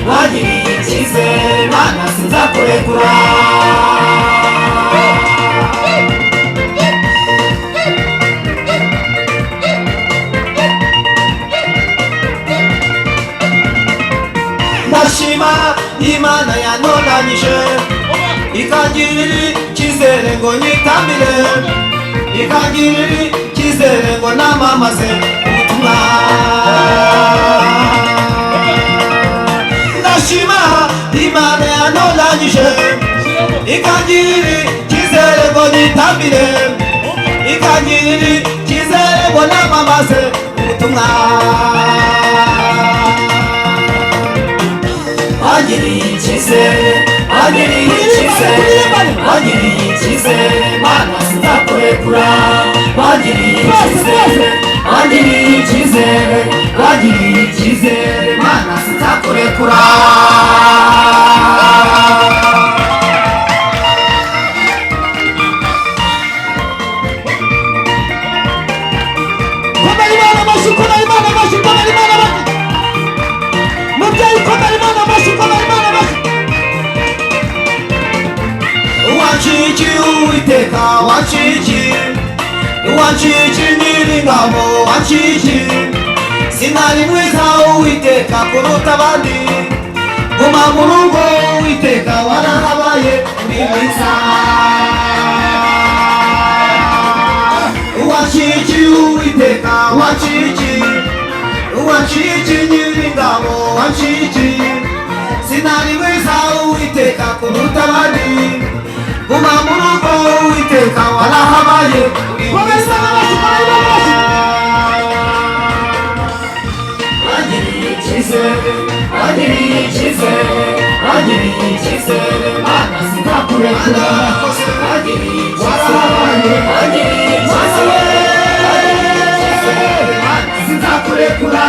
Wagiriye icyizere icyizere Mana sinzakurekura. Ndashima Imana yantoranyije ikangirira icyizere ngo nyitambire, ikangirira icyizere ngo namamaze ubutumwa. Ndashima Imana yantoranyije ikangirira icyizere ngo nyitambire, ikangirira icyizere ngo namamaze ubutumwa. Wangiriye icyizere, wangiriye icyizere, wangiriye icyizere Mana sinzakurekura. Wangiriye icyizere, wangiriye icyizere, wangiriye icyizere Mana sinzakurekura. Komera Imana amashyi, komera Imana amashyi, komera Imana amashyi. Mubyeyi komera Imana amashyi, komera Imana amashyi. Wancikiye Uwiteka, wancikiye, wancikiye Nyiringabo, wancikiye. Sinari mwiza Uwiteka kuruta abandi, guma mu rugo Uwiteka warahabaye uri mwiza. Wancikiye Uwiteka, wancikiye, wancikiye Nyiringabo, wancikiye. Sinari mwiza Uwiteka kuruta abandi, guma mu rugo Uwiteka warahabaye uri mwiza. Wangiriye icyizere, wangiriye icyizere, wangiriye icyizere Mana sinzakurekura. Wangiriye icyizere, wangiriye icyizere, wangiriye icyizere Mana sinzakurekura.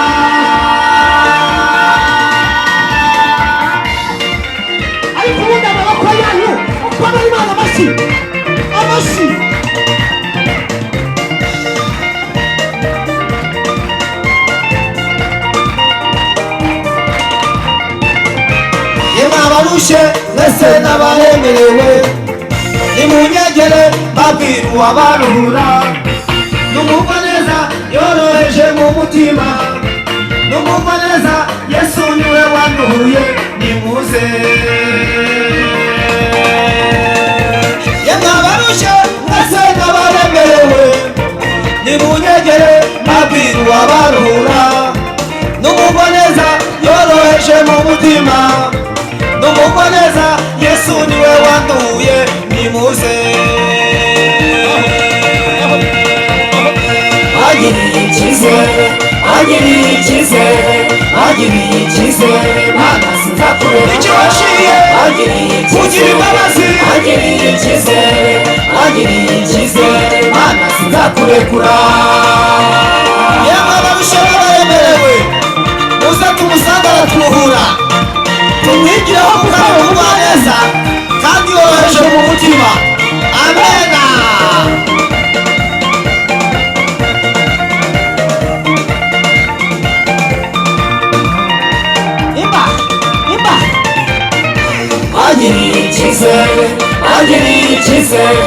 Ariko ubundi amaboko yanyu komera Imana amashyi, amashyi. Yemwe abarushe mwese n'abaremerewe, nimunyegere mbabwire uwabaruhura. Numva neza yoroheje mu mutima, numva neza Yesu niwe wanduhuye, nimuze. Yemwe abarushe mwese n'abaremerewe, nimunyegere mbabwire uwabaruhura. Numva neza yoroheje mu mutima, numva neza Yesu niwe wanduhuye, nimuze. Wangiriye icyizere, wangiriye icyizere, wangiriye icyizere Mana sinzakurekura. Icyo waciye kugira imbabazi, wangiriye icyizere, wangiriye icyizere Mana sinzakurekura. Yemwe abarushe n'abaremerewe, muze tumusange araturuhura, tumwigireho kuko muba neza kandi yoroheje mu mutima. Amena. Imba, imba. Wangiriye icyizere, wangiriye icyizere,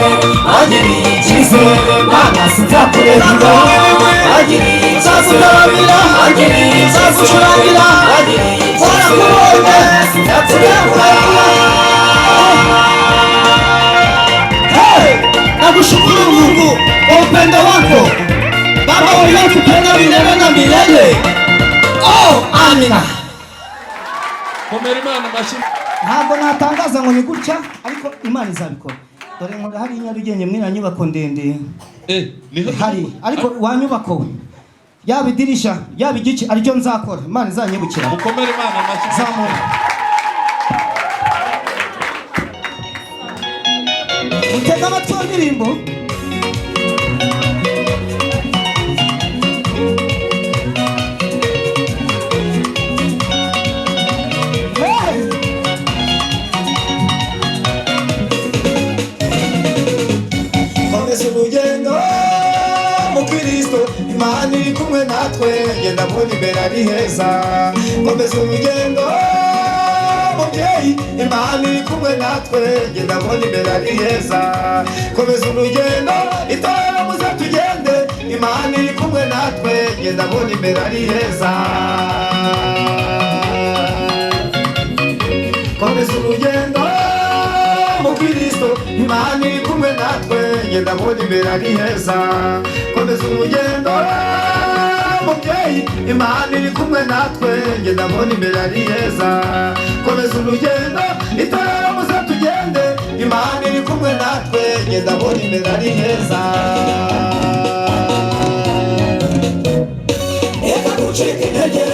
wangiriye icyizere Mana sinzakurekura. Wangiriye icyizere, wangiriye icyizere, wangiriye icyizere Mana sinzakurekura. Hey, nakushukuru Mungu kwa upendo wako Baba uliotupenda milele na milele. Oh, amina. Komera Imana amashyi. Ntabwo natangaza ngo ni gutya, ariko Imana izabikora. Dore ngo hari Nyarugenge mwina nyubako ndende. Niho Hari, ariko wa nyubako we, yaba idirisha, yaba igice aricyo nzakora. Imana izanyibukira. mukomere Imana amashyi. Zamura. Mutega amatwi indirimbo. Komeza urugendo mu Kristo, Imana iri kumwe natwe, genda mbona imbere ari heza. Komeza urugendo mubyeyi Imana iri kumwe natwe genda mbona imbere ari heza komeza urugendo itorero muze tugende Imana iri kumwe natwe genda mbona imbere ari heza komeza urugendo mu Kristo Imana iri kumwe natwe genda mbona imbere ari heza komeza urugendo mubyeyi Imana iri kumwe natwe genda mbona imbere ari heza komeza urugendo itorero muze tugende Imana iri kumwe natwe genda mbona imbere ari heza reka ducike intege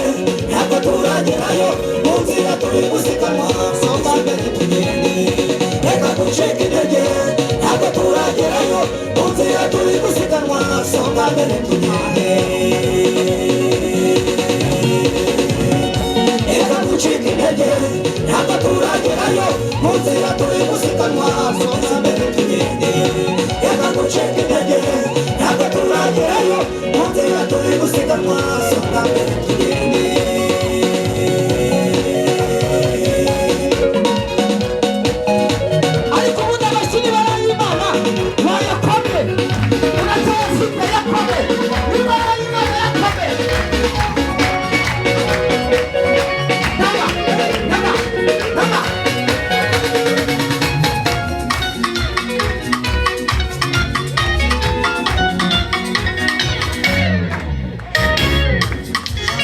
ntabwo turagerayo mu nzira turi gusiganwa songa mbere tugende reka ducike intege ntabwo turagerayo mu nzira turi gusiganwa songa mbere tugende reka ducike intege ntabwo turagerayo mu nzira turi gusiganwa songa mbere tugende reka ducike intege ntabwo turagerayo mu nzira turi gusiganwa songa mbere tugende ariko ubundi abashyiri barayimana bayakome uratayafite yakome nibarayimana yakome nama nama nama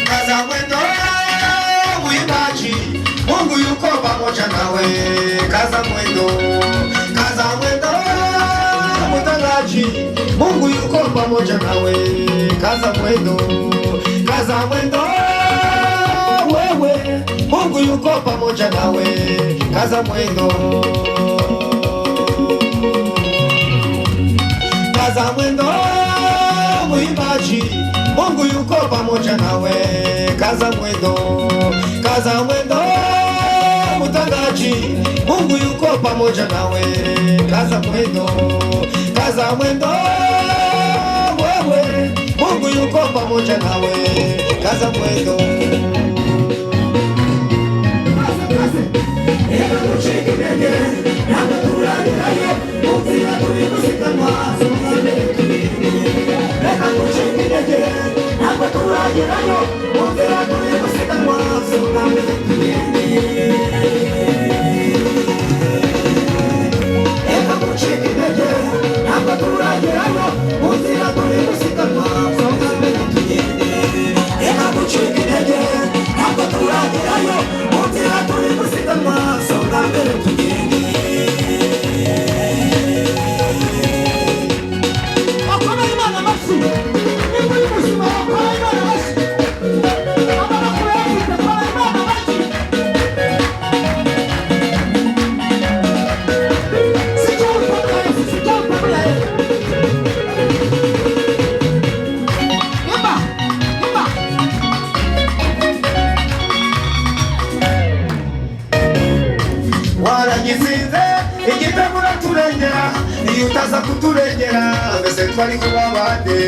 kaza mwendo mwimbaji Mungu yuko pamoja nawe kaza mwendo mtangaji Mungu yuko pamoja nawe kaza mwendo wewe Mungu yuko pamoja nawe kaza mwendo mwimbaji Mungu yuko pamoja nawe kaza mwendo mtangaji Mungu yuko pamoja nawe kaza mwendo wewe Mungu yuko pamoja nawe kaza mwendo wakomeye Imana amashyi niba uri muzima wakomeye Imana amashyi amaboko yafite wakomeye Imana amashyi sicyo ukomeye sicyo ukomeye Imba waragisinze igitego uraturengera iyo utaza kuturengera mbese twari kuba bande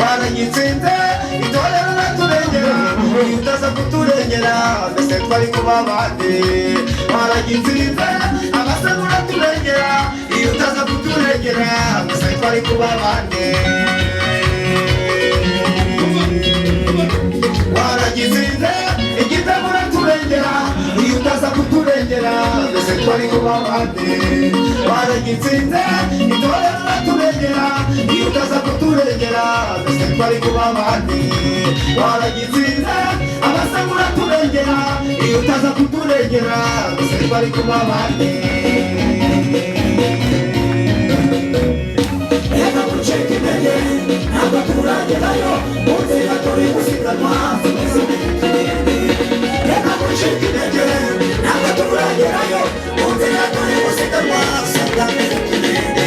waragitsinze itorero uraturengera iyo utaza kuturengera mbese twari kuba bande waragitsinze abasaba uraturengera iyo utaza kuturengera mbese twari kuba bande waragisinze igitego uraturengera iyo utaza kuturengera mbese twari kuba bande waragitsinze itorero uraturengera iyo utaza kuturengera mbese twari kuba bande waragitsinze abasaba uraturengera iyo utaza kuturengera mbese twari kuba bande reka gucika intege ntabwo turagerayo mu nzira turi gusiganwa reka gucika intege ntabwo turagerayo mu nzira turi gusiganwa songa mbere tugende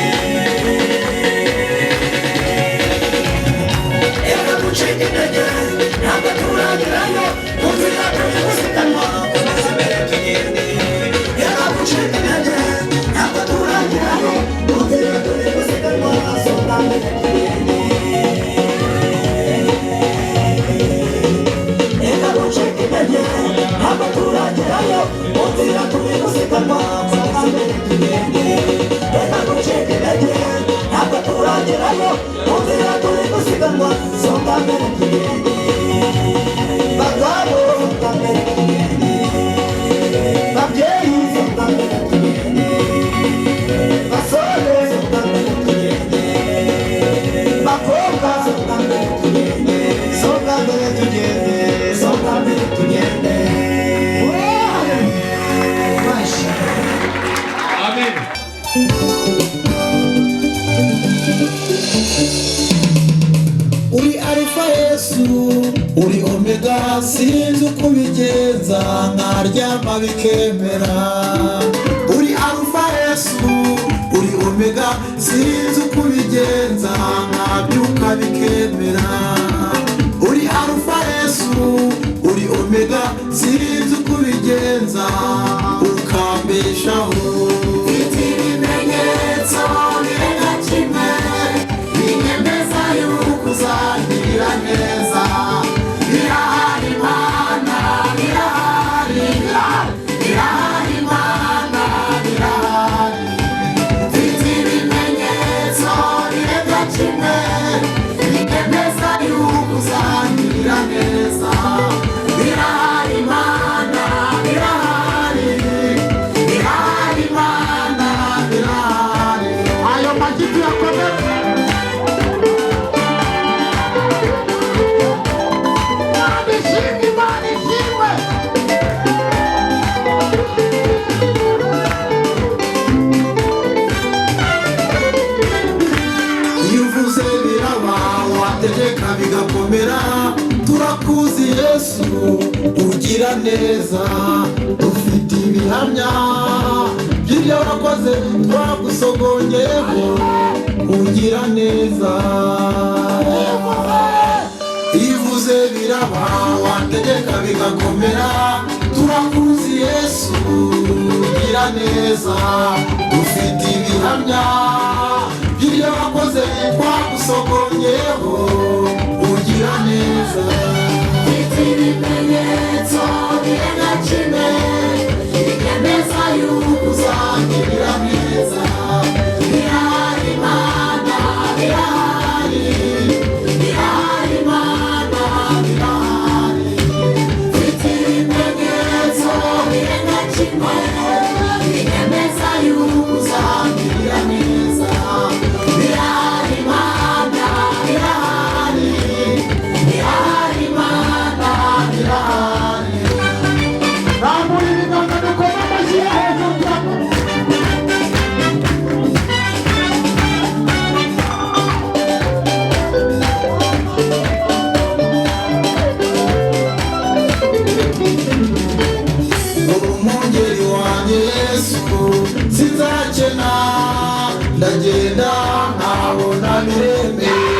reka gucika intege ntabwo turagerayo mu nzira turi gusiganwa komeza mbere tugende reka gucika intege ntabwo turagerayo mu nzira turi gusiganwa songa mbere tugende reka gucika intege ntabwo turagerayo mu nzira bagabo babyeyi basore bakobwa soka mbere tugende soka mbere tugende Amen. uri Alpha Yesu uri Omega sinzi uko ubigenza nkaryama bikemera uri Alpha Yesu uri Omega sinzi uko ubigenza nkabyuka bikemera uri Alpha Yesu uri Omega sinzi uko ubigenza ukambeshaho iti ibimenyetso birenga kimwe binyemeza yuko uzagirira neza birahari Imana birahari birahari Imana birahari mfite ibimenyetso birenga kimwe binyemeza yuko uzagirira neza birahari Imana birahari birahari Imana birahari ayo majibu yakomeye yuvuze biraba wategeka bigakomera turakuzi Yesu ugira neza ufite ibihamya by'ibyo wakoze twagusogonyeho ugira neza ivuze biraba wategeka bigakomera turakuzi Yesu ugira neza ufite ibihamya by'ibyo wakoze twagusogonyeho ugira neza ufite ibimenyetso birenga kimwe binyemeza yuko uzagirira neza birahari Imana birahari birahari Imana birahari ufite ibimenyetso birenga kimwe binyemeza yuko uzagirira neza birahari Imana birahari birahari Imana birahari rambura ibiganza dukoma amashyi hejuru cyane umwungeri wanjye Yesu sinzakena ndagenda nkabona biremeye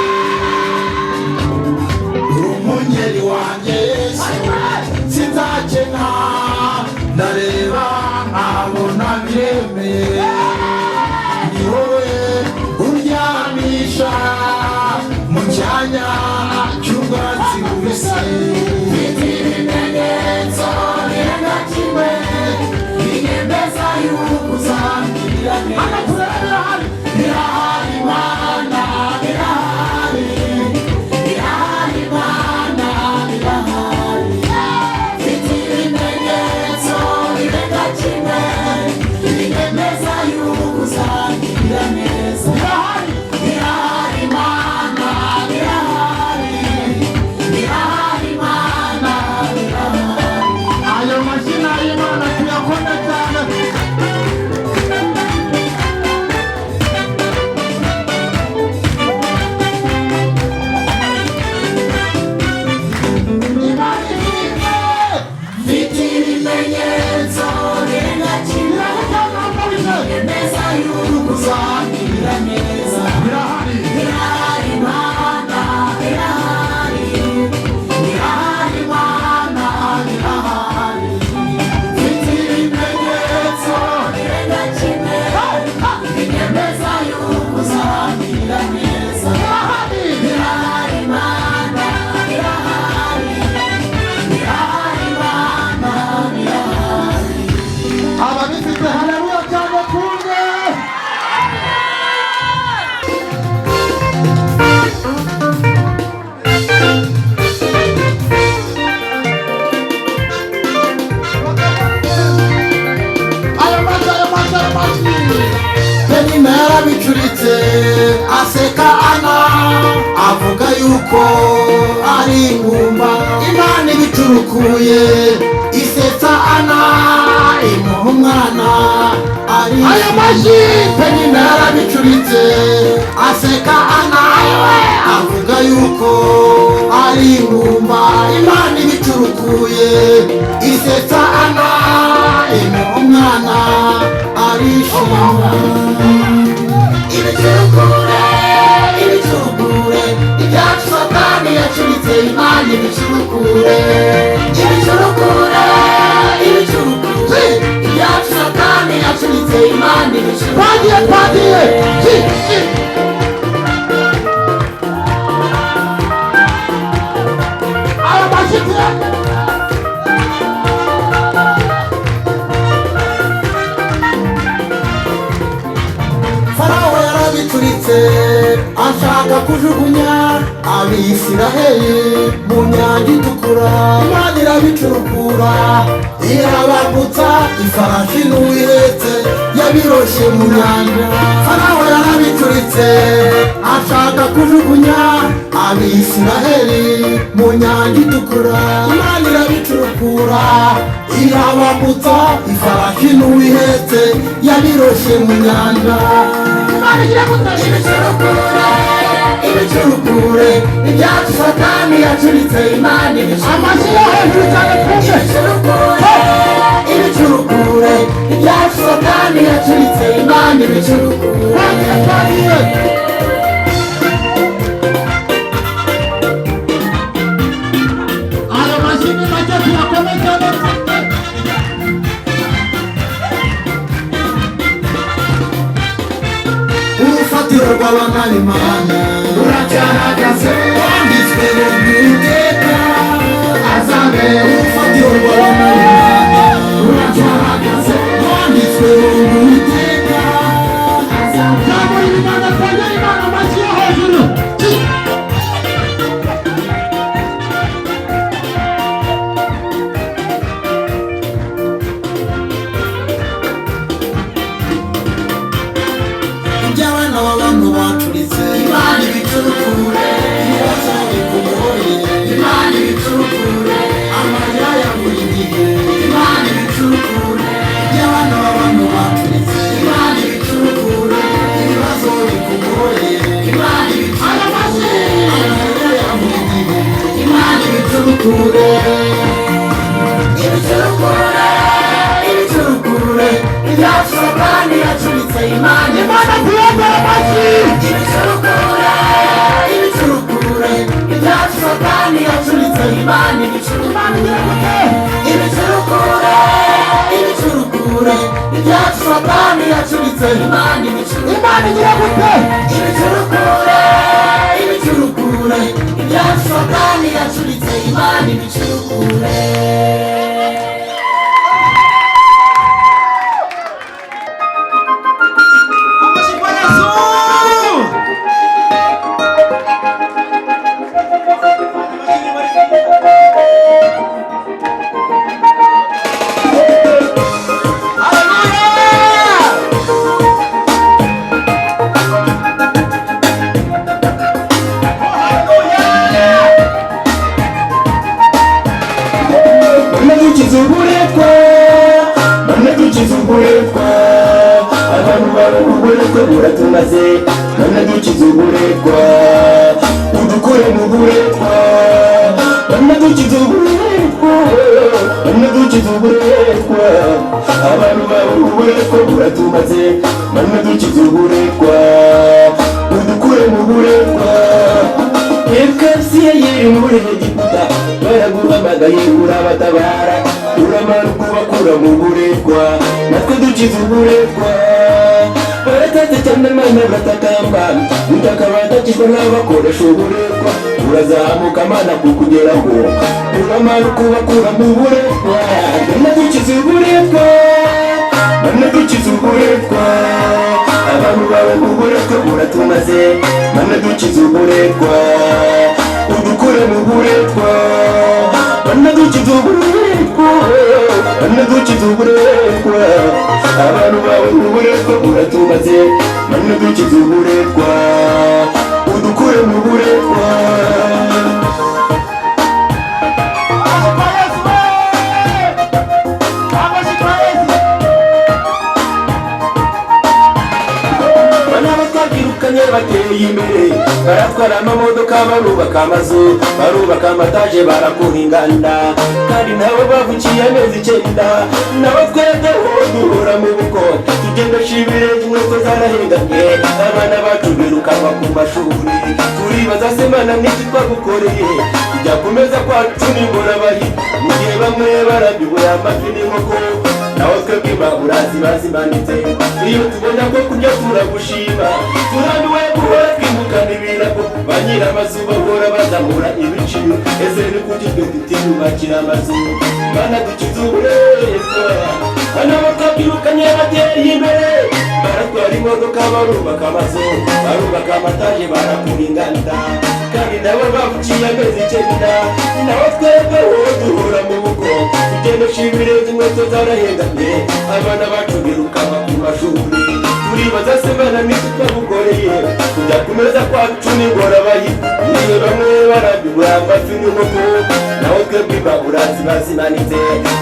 umwungeri wanjye Yesu sinzakena ndareba nkabona biremeye ni wowe uryamisha mu cyanya cy'ubwatsi bubisi mfite ibimenyetso birenga kimwe binyemeza yuko uzangirira neza birahari Imana birahari birahari Imana birahari mfite ibimenyetso birenga kimwe binyemeza yuko uzangirira neza birahari birahari Imana birahari birahari Imana bicuritse aseka ana avuga yuko ari ingumba Imana ibicurukuye isetsa ana imuha umwana ari aya maji Penina yarabicuritse aseka ana avuga yuko ari ingumba Imana ibicurukuye isetsa ana imuha umwana arishima ibicurukure ibicurukure ibyacu Satani yacuritse Imana ibicurukure ibicurukure ibicurukure ibyacu Satani yacuritse Imana ibicurukure pagiye aya mashiti Farawo yarabicuritse ashaka kujugunya Abisiraheli mu nyanja itukura Imana irabicurukura irabambutsa ifarashi n'uwihetse yabiroshe mu nyanja Farawo yarabicuritse ashaka kujugunya Abisiraheli mu nyanja itukura Imana irabicurukura irabambutsa ifarashi n'uwihetse yabiroshe mu nyanja ibicurukure ibicurukure ibyacu Satani yacuritse Imana ibicurukure ibicurukure ibyacu Satani yacuritse Imana ibicurukure aya mashini make tuyakomeza urufatiro rw'abanarimana ruracyahagaze wanditswe mu Uwiteka azabe urufatiro rw'abanarimana ruracyahagaze wanditswe mu Uwiteka azabe zamura Imana twajya Imana amashyi yo hejuru iby'abana b'abantu bacuritse Imana ibicurukure ibibazo bikugoye Imana ibicurukure amarira ya buri gihe Imana ibicurukure iby'abana b'abantu bacuritse Imana ibicurukure ibibazo bikugoye Imana ibicurukure amarira ya buri gihe Imana ibicurukure ibicurukure ibicurukure ibyacu Satani yacuritse Imana kuyambara amashyi ibicurukure ibicurukure ibyacu Satani yacuritse Imana ibicurukure ibicurukure ibicurukure ibyacu Satani yacuritse Imana ibicurukure Imana igira gute ibicurukure ibicurukure ibyacu Satani yacuritse Imana ibicurukure Uratumaze none dukize uburetwa udukure mu buretwa none dukize uburetwa none dukize uburetwa abantu baba uburetwa uratumaze none dukize uburetwa udukure mu buretwa Ekasiye yiri muri Egiputa baraguhamagaye urabatabara uramanuka ubakura mu buretwa natwe dukize uburetwa baratata cyane Mana baratakamba utaka batakizwa n'abakoresha uburetwa urazamuka Mana kukugeraho uramanuka ubakura mu buretwa none dukize uburetwa none dukize uburetwa abantu bawe mu buretwa uratumaze none dukize uburetwa udukure mu buretwa none dukize uburetwa uburetwa mana dukize uburetwa abantu bawe uburetwa buratumaze mana dukize uburetwa udukure mu buretwa bateye imbere baratwara amamodoka barubaka amazu barubaka amataje barakura inganda kandi nabo bavukiye amezi 9 nabo twebweho duhora mu bukode tugenda shibire inkweto zarahengamye abana bacu birukanwa ku mashuri turibaza se mana n'iki twagukoreye tujya kumeza kwacu n'ingorabahi mu gihe bamwe barabiwe amafi n'inkoko naho twebwe baburazi bazimanitse iyo tubona ko kurya turagushima turambiwe guhora twimukana ibirago ba nyir'amazu bahora bazamura ibiciro ese ni kuki twe tutiyubakira amazu mana dukize uburetwa bana batwirukanye bateye imbere baratwara imodoka barubaka amazu barubaka amataje barakura inganda kandi nabo bavukiye amezi 9 naho twebweho duhora mu buko tugenda shibire inkweto zarahengamye abana bacu birukanwa ku mashuri turibaza se bana n'iki twagukoreye tujya kumeza kwacu n'ingorabahi niyo bamwe barabiwe amafi n'inkoko naho twebwe baburazi bazimanitse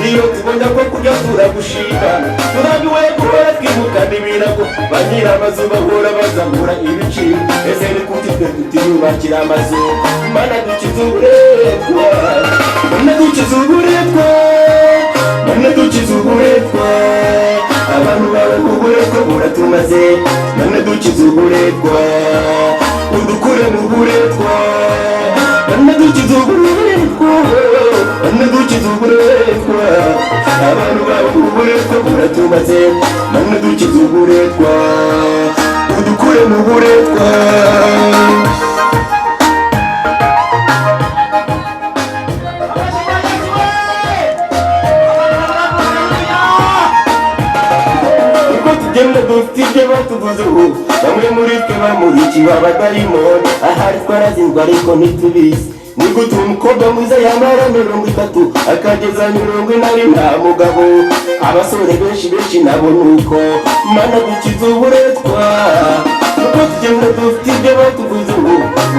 iyo tubona ko kurya turagushima turambiwe guhora twimukana ibirago ba nyir'amazu bahora bazamura ibiciro ese ni kuki twe tutiyubakira amazu mana dukize uburetwa mana dukize uburetwa mana dukize uburetwa abantu bawe uburetwa buratumaze mana dukize uburetwa udukure mu buretwa mana dukize uburetwa mana dukize uburetwa abantu bawe uburetwa buratumaze mana dukize uburetwa udukure mu buretwa dufite ibyo batuvuzeho bamwe muri twe bamurikiwe abadayimoni ahari twarazinzwe ariko ntitubizi ni gute umukobwa mwiza yamara 30 akageza 40 nta mugabo abasore benshi nabo nuko mana dukize uburetwa nuko tugenda dufite ibyo batuvuzeho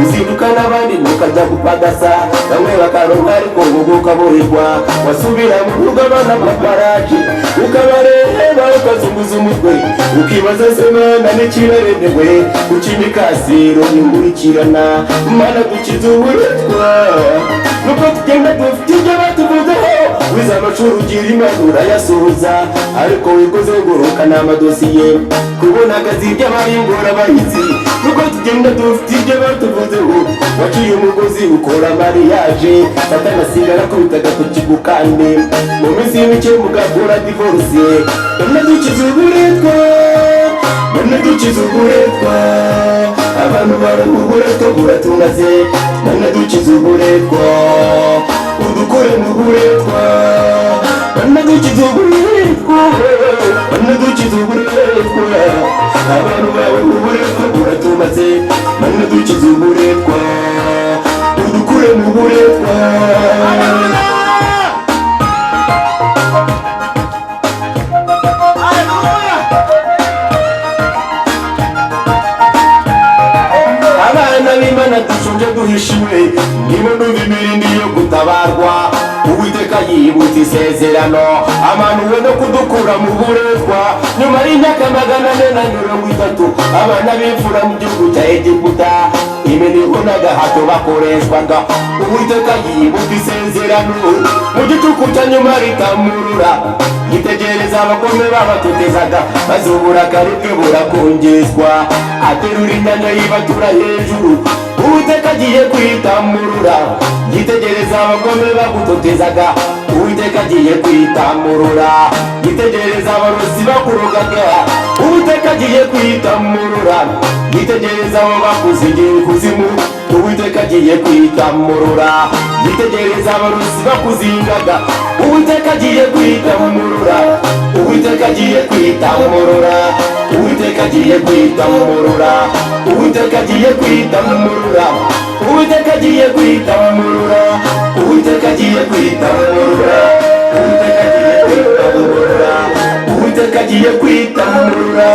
uzinduka n'abandi mukajya gupagasa bamwe bakaronka ariko ngo ukaboherwa wasubira mu rugo abana baparaje ukabareba ukazunguza umutwe ukibaza se mana n'ikibarenewe ukimikasiro nimurikirana mana dukize uburetwa nuko tugenda dufite ibyo batuvuzeho wize amashuri ugira impanuro yasohoza ariko wikoze nguruka n'amadosiye kubona akazi by'abari ingorabahizi nuko tugenda dufite ibyo batuvuzeho waciye umugozi ukora mariage satanasigara kubita agatoki gukande mu minsi mike mugakora divorce mana dukize uburetwa mana dukize uburetwa abantu bari uburetwa buratumaze mana dukize uburetwa udukure mu buretwa mana dukize uburetwa mana dukize uburetwa abantu bawe uburetwa buratumaze mana dukize uburetwa udukure mu buretwa abana b'Imana dushonje duhishiwe nibo n'imirindi yo gutabarwa Uwiteka yibutse isezerano amanuwe no kudukura mu buretwa nyuma y'imyaka 430 abana b'imfura mu gihugu cya Egiputa imeniho n'agahato bakoreshwaga Uwiteka yibutse isezerano mu gicuku cya nyuma ritamurura yitegereza abagome babatotezaga maze uburakari bwe burakongezwa aterura inyanya yibatura hejuru Uwiteka agiye kwitamurura yitegereza abagome bagutotezaga Uwiteka agiye kwitamurura yitegereza abarozi bakurogaga Uwiteka agiye kwitamurura yitegereza abo bakuzigiye ikuzimu Uwiteka agiye kwitamurura yitegereza abarozi bakuzingaga Uwiteka agiye kwitamurura Uwiteka agiye kwitamurura Uwiteka agiye kwitamurura Uwiteka agiye kwitamurura Uwiteka agiye kwitamurura Uwiteka agiye kwitamurura bagiye kwitamurura